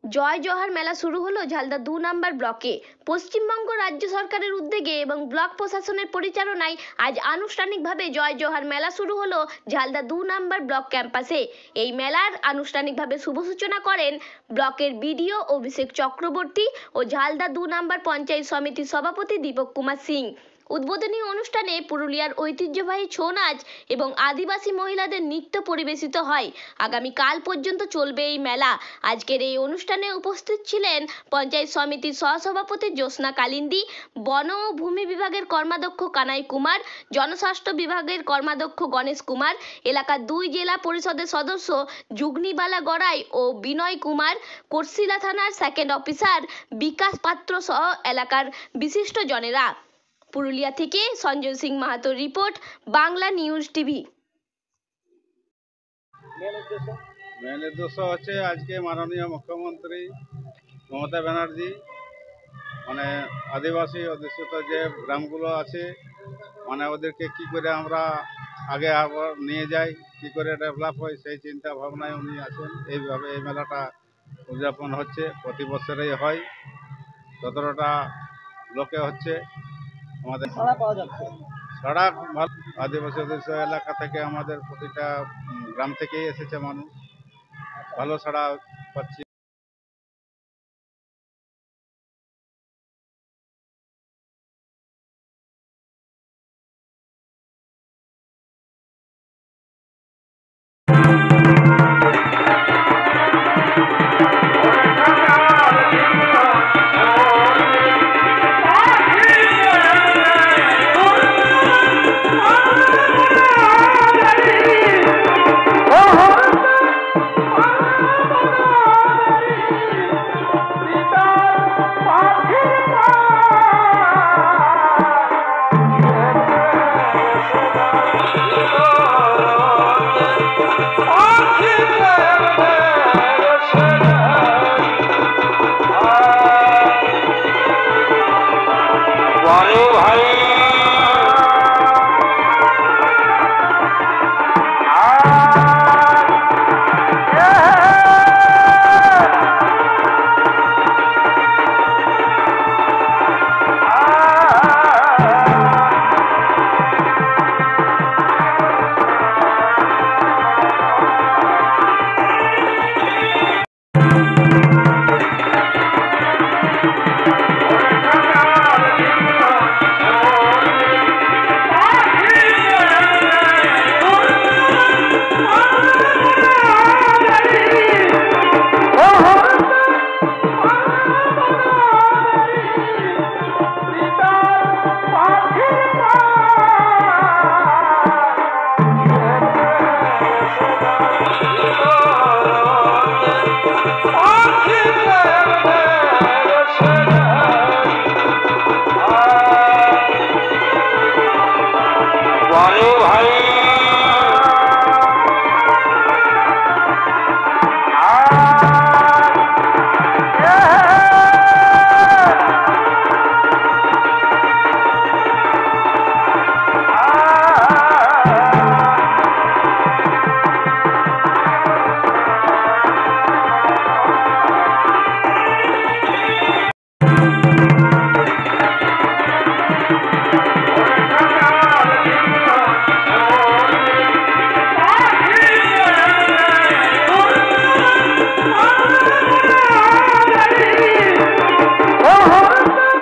জয় জোহার মেলা শুরু হলো ঝালদা 2 নম্বর ব্লকে। পশ্চিমবঙ্গ রাজ্য সরকারের উদ্যোগে এবং ব্লক প্রশাসনের পরিচালনায় আজ আনুষ্ঠানিকভাবে জয় জোহার মেলা শুরু হলো ঝালদা 2 নম্বর ব্লক ক্যাম্পাসে। এই মেলার আনুষ্ঠানিকভাবে শুভ সূচনা করেন ব্লকের বিডিও অভিষেক চক্রবর্তী ও ঝালদা 2 নম্বর পঞ্চায়েত সমিতির সভাপতি দীপক কুমার সিং। উদ্বোধনী অনুষ্ঠানে পুরুলিয়ার ঐতিহ্যবাহী ছৌ নাচ এবং আদিবাসী মহিলাদের নৃত্য পরিবেশিত হয়। আগামীকাল পর্যন্ত চলবে এই মেলা। আজকের এই অনুষ্ঠানে উপস্থিত ছিলেন পঞ্চায়েত সমিতির সহসভাপতি জ্যোৎস্না কালিন্দী, বন ও ভূমি বিভাগের কর্মাধ্যক্ষ কানাই কুমার, জনস্বাস্থ্য বিভাগের কর্মাধ্যক্ষ গণেশ কুমার, এলাকার 2 জেলা পরিষদের সদস্য যুগ্নিবালা গড়াই ও বিনয় কুমার, কোটশিলা থানার সেকেন্ড অফিসার বিকাশ পাত্র সহ এলাকার বিশিষ্ট জনেরা। পুরুলিয়া থেকে সঞ্জয় সিং মাহাতোর রিপোর্ট, বাংলা নিউজ টিভি। মেন উদ্দেশ্য হচ্ছে আজকে মাননীয় মুখ্যমন্ত্রী মমতা ব্যানার্জি মানে আদিবাসী অধ্যুষিত যে গ্রামগুলো আছে মানে ওদেরকে কি করে আমরা আগে আবার নিয়ে যাই, কি করে ডেভেলপ হয় সেই চিন্তা ভাবনায় উনি আছেন। এইভাবে এই মেলাটা উদযাপন হচ্ছে, প্রতি বছরেই হয়। 17টা ব্লকে হচ্ছে আমাদের সারা ভালো। আদিবাসী অধ্যুষিত এলাকা থেকে আমাদের প্রতিটা গ্রাম থেকেই এসেছে মানুষ, ভালো সাড়া পাচ্ছি। Oh,